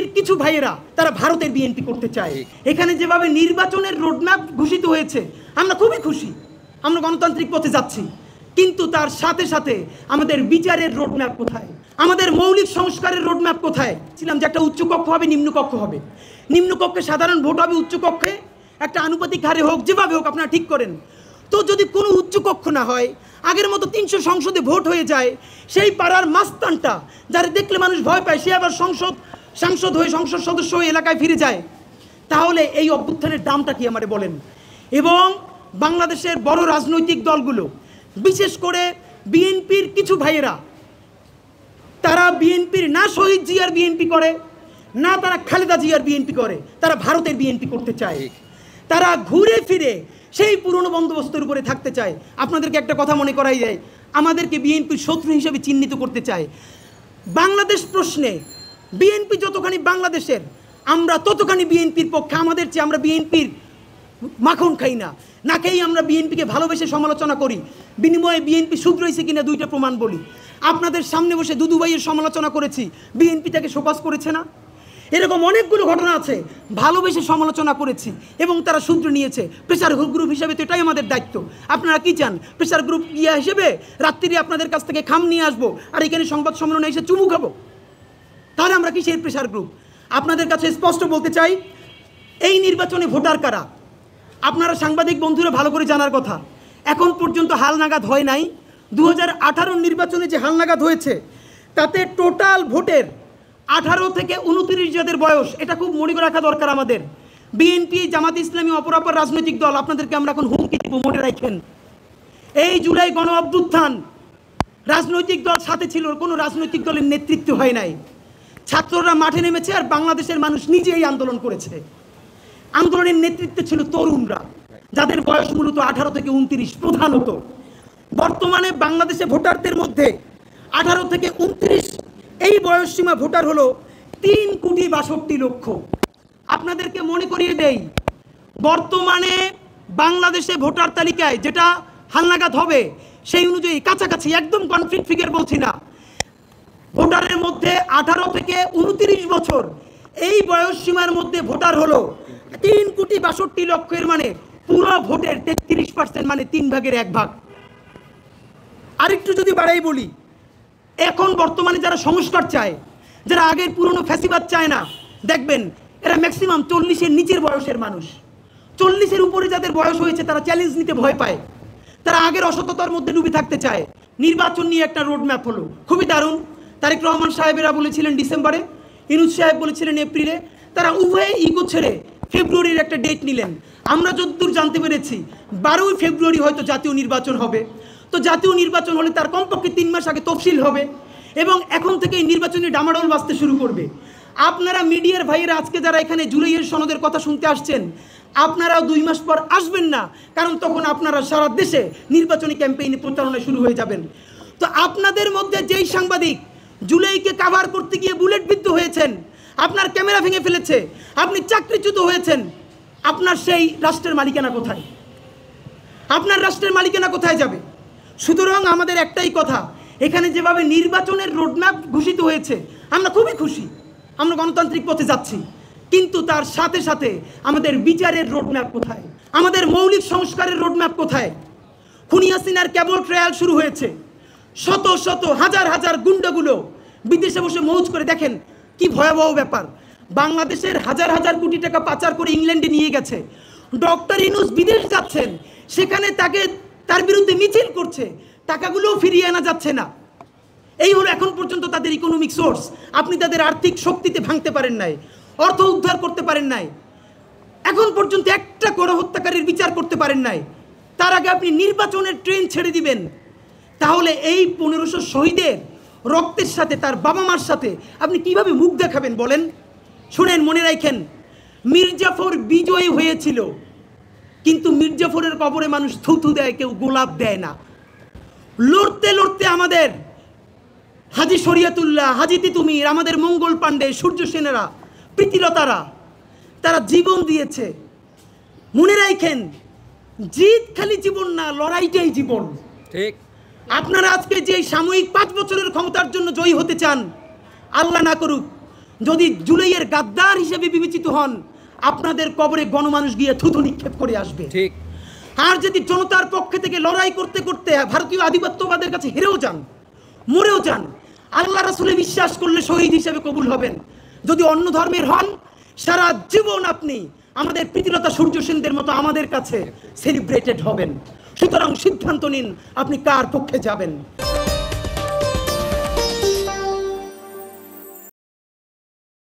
বিএনপির কিছু ভাইয়েরা তারা ভারতের বিএনপি করতে চায়। এখানে যেভাবে নির্বাচনের রোডম্যাপ ঘোষিত হয়েছে আমরা খুবই খুশি, আমরা গণতান্ত্রিক পথে যাচ্ছি, কিন্তু তার সাথে সাথে আমাদের বিচারের রোডম্যাপ কোথায়, আমাদের মৌলিক সংস্কারের রোডম্যাপ কোথায়? ছিলাম যে একটা উচ্চকক্ষ হবে, নিম্নকক্ষ হবে, নিম্নকক্ষে সাধারণ ভোট হবে, উচ্চকক্ষে একটা আনুপাতিক হারে হোক, যেভাবে হোক আপনারা ঠিক করেন। তো যদি কোনো উচ্চকক্ষ না হয়, আগের মতো 300 সংসদে ভোট হয়ে যায়, সেই পাড়ার মাস্তানটা যারা দেখলে মানুষ ভয় পায়, সে আবার সাংসদ হয়ে সংসদ সদস্য হয়ে এলাকায় ফিরে যায়, তাহলে এই অভ্যুত্থানের দামটা কি আমারে বলেন? এবং বাংলাদেশের বড় রাজনৈতিক দলগুলো, বিশেষ করে বিএনপির কিছু ভাইয়েরা, তারা বিএনপির না শহীদ জিয়ার বিএনপি করে, না তারা খালেদা জিয়ার বিএনপি করে, তারা ভারতের বিএনপি করতে চায়। তারা ঘুরে ফিরে সেই পুরনো বন্দোবস্তের উপরে থাকতে চায়। আপনাদেরকে একটা কথা মনে করাই যায়, আমাদেরকে বিএনপির শত্রু হিসেবে চিহ্নিত করতে চায়। বাংলাদেশ প্রশ্নে বিএনপি যতখানি বাংলাদেশের, আমরা ততখানি বিএনপির পক্ষে। আমাদের চেয়ে আমরা বিএনপির মাখন খাই না, না খেয়েই আমরা বিএনপিকে ভালোবেসে সমালোচনা করি, বিনিময়ে বিএনপি শুধরাইছে কিনা দুইটা প্রমাণ বলি। আপনাদের সামনে বসে দুদু ভাইয়ের সমালোচনা করেছি, বিএনপি তাকে শোকজ করেছে না? এরকম অনেকগুলো ঘটনা আছে, ভালোবেসে সমালোচনা করেছি এবং তারা শুধরে নিয়েছে। প্রেসার গ্রুপ হিসেবে তো এটাই আমাদের দায়িত্ব। আপনারা কি চান, প্রেসার গ্রুপ ইয়া হিসেবে রাত্রিরে আপনাদের কাছ থেকে খাম নিয়ে আসবো আর এখানে সংবাদ সম্মেলনে এসে চুমু খাবো? তাহলে আমরা কি সেই প্রেসার গ্রুপ? আপনাদের কাছে স্পষ্ট বলতে চাই, এই নির্বাচনে ভোটার কারা আপনারা সাংবাদিক বন্ধুরা ভালো করে জানার কথা। এখন পর্যন্ত হালনাগাদ হয় নাই। 2018 নির্বাচনে যে হালনাগাদ হয়েছে, তাতে টোটাল ভোটের 18 থেকে 29 যাদের বয়স, এটা খুব মনে রাখা দরকার আমাদের। বিএনপি, জামাত ইসলামী, অপরাপর রাজনৈতিক দল, আপনাদেরকে আমরা এখন হুমকি দিব, মনে রাখেন। এই জুলাই গণ অভ্যুত্থান রাজনৈতিক দল সাথে ছিল, কোনো রাজনৈতিক দলের নেতৃত্ব হয় নাই। ছাত্ররা মাঠে নেমেছে আর বাংলাদেশের মানুষ নিজেই আন্দোলন করেছে। আন্দোলনের নেতৃত্বে ছিল তরুণরা, যাদের বয়স মূলত 18 থেকে 29 প্রধানত। বর্তমানে বাংলাদেশে ভোটারদের মধ্যে 18 থেকে 29 এই বয়সসীমা ভোটার হলো 3,62,00,000। আপনাদেরকে মনে করিয়ে দেই, বর্তমানে বাংলাদেশে ভোটার তালিকায় যেটা হালনাগাদ হবে সেই অনুযায়ী কাছাকাছি, একদম কনফ্লিক্ট ফিগার বলছি না, ভোটারের মধ্যে 18 থেকে 29 বছর এই বয়স সীমার মধ্যে ভোটার হলো 3,62,00,000, মানে পুরো ভোটের 33%, মানে 3 ভাগের 1 ভাগ। আরেকটু যদি বাড়াই বলি, এখন বর্তমানে যারা সংস্কার চায়, যারা আগের পুরনো ফ্যাসিবাদ চায় না, দেখবেন এরা ম্যাক্সিমাম 40-এর নিচের বয়সের মানুষ। 40-এর উপরে যাদের বয়স হয়েছে তারা চ্যালেঞ্জ নিতে ভয় পায়, তারা আগের অসততার মধ্যে ডুবে থাকতে চায়। নির্বাচন নিয়ে একটা রোডম্যাপ হলো, খুবই দারুণ। তারেক রহমান সাহেবেরা বলেছিলেন ডিসেম্বরে, ইনুস সাহেব বলেছিলেন এপ্রিলে, তারা উভয়ে ইগো ছেড়ে ফেব্রুয়ারির একটা ডেট নিলেন। আমরা যতদূর জানতে পেরেছি 12ই ফেব্রুয়ারি হয়তো জাতীয় নির্বাচন হবে। তো জাতীয় নির্বাচন হলে তার কমপক্ষে 3 মাস আগে তফসিল হবে এবং এখন থেকে এই নির্বাচনী ডামাডোল বাজতে শুরু করবে। আপনারা মিডিয়ার ভাইয়েরা আজকে যারা এখানে জুলাইয়ের সনদের কথা শুনতে আসছেন, আপনারাও 2 মাস পর আসবেন না, কারণ তখন আপনারা সারা দেশে নির্বাচনী ক্যাম্পেইনে প্রচারণা শুরু হয়ে যাবেন। তো আপনাদের মধ্যে যেই সাংবাদিক জুলাইকে কাভার করতে গিয়ে বুলেটবিদ্ধ হয়েছেন, আপনার ক্যামেরা ভেঙে ফেলেছে, আপনি চাকরিচ্যুত হয়েছেন, আপনার সেই রাষ্ট্রের মালিকানা কোথায়? আপনার রাষ্ট্রের মালিকানা কোথায় যাবে? সুতরাং আমাদের একটাই কথা, এখানে যেভাবে নির্বাচনের রোডম্যাপ ঘোষিত হয়েছে আমরা খুবই খুশি, আমরা গণতান্ত্রিক পথে যাচ্ছি, কিন্তু তার সাথে সাথে আমাদের বিচারের রোডম্যাপ কোথায়? আমাদের মৌলিক সংস্কারের রোডম্যাপ কোথায়? খুনি হাসিনার কেবল ট্রায়াল শুরু হয়েছে, শত শত হাজার হাজার গুন্ডাগুলো বিদেশে বসে মৌজ করে, দেখেন কি ভয়াবহ ব্যাপার। বাংলাদেশের হাজার হাজার কোটি টাকা পাচার করে ইংল্যান্ডে নিয়ে গেছে। ডক্টর ইউনূস বিদেশ যাচ্ছেন, সেখানে তার বিরুদ্ধে মিছিল করছে, টাকাগুলোও ফিরিয়ে আনা যাচ্ছে না। এই হলো এখন পর্যন্ত তাদের ইকোনমিক সোর্স। আপনি তাদের আর্থিক শক্তিতে ভাঙতে পারেন নাই, অর্থ উদ্ধার করতে পারেন নাই, এখন পর্যন্ত একটা গণহত্যাকারীর বিচার করতে পারেন নাই। তার আগে আপনি নির্বাচনের ট্রেন ছেড়ে দিবেন, তাহলে এই 1500 শহীদের রক্তের সাথে, তার বাবা মার সাথে আপনি কিভাবে মুখ দেখাবেন বলেন? শুনেন, মনে রাখেন, মির্জাফর বিজয়ী হয়েছিল, কিন্তু মির্জাফরের কবরে মানুষ থুথু দেয়, কেউ গোলাপ দেয় না। লড়তে লড়তে আমাদের হাজী শরিয়তুল্লাহ, হাজী তিতুমির, আমাদের মঙ্গল পাণ্ডে, সূর্য সেনেরা, প্রীতিলতারা, তারা জীবন দিয়েছে। মনে রাখেন, জিত খালি জীবন না, লড়াইটাই জীবন। ঠিক। আপনারা আজকে যে সাময়িক 5 বছরের ক্ষমতার জন্য জয়ী হতে চান, আল্লাহ না করুক, যদি জুলাইয়ের গাদ্দার হিসেবে বিবেচিত হন, আপনাদের কবরে গণমানুষ গিয়ে থুতু নিক্ষেপ করে আসবে। ঠিক। আর যদি জনতার পক্ষে থেকে লড়াই করতে করতে ভারতীয় আধিপত্যবাদের কাছে হেরেও যান, মরেও যান, আল্লাহ রাসূলে বিশ্বাস করলে শহীদ হিসেবে কবুল হবেন। যদি অন্য ধর্মের হন, সারা জীবন আপনি আমাদের প্রীতিলতা সূর্য সেনদের মতো আমাদের কাছে সেলিব্রেটেড হবেন। সুতরাং সিদ্ধান্ত নিন আপনি কার পক্ষে যাবেন।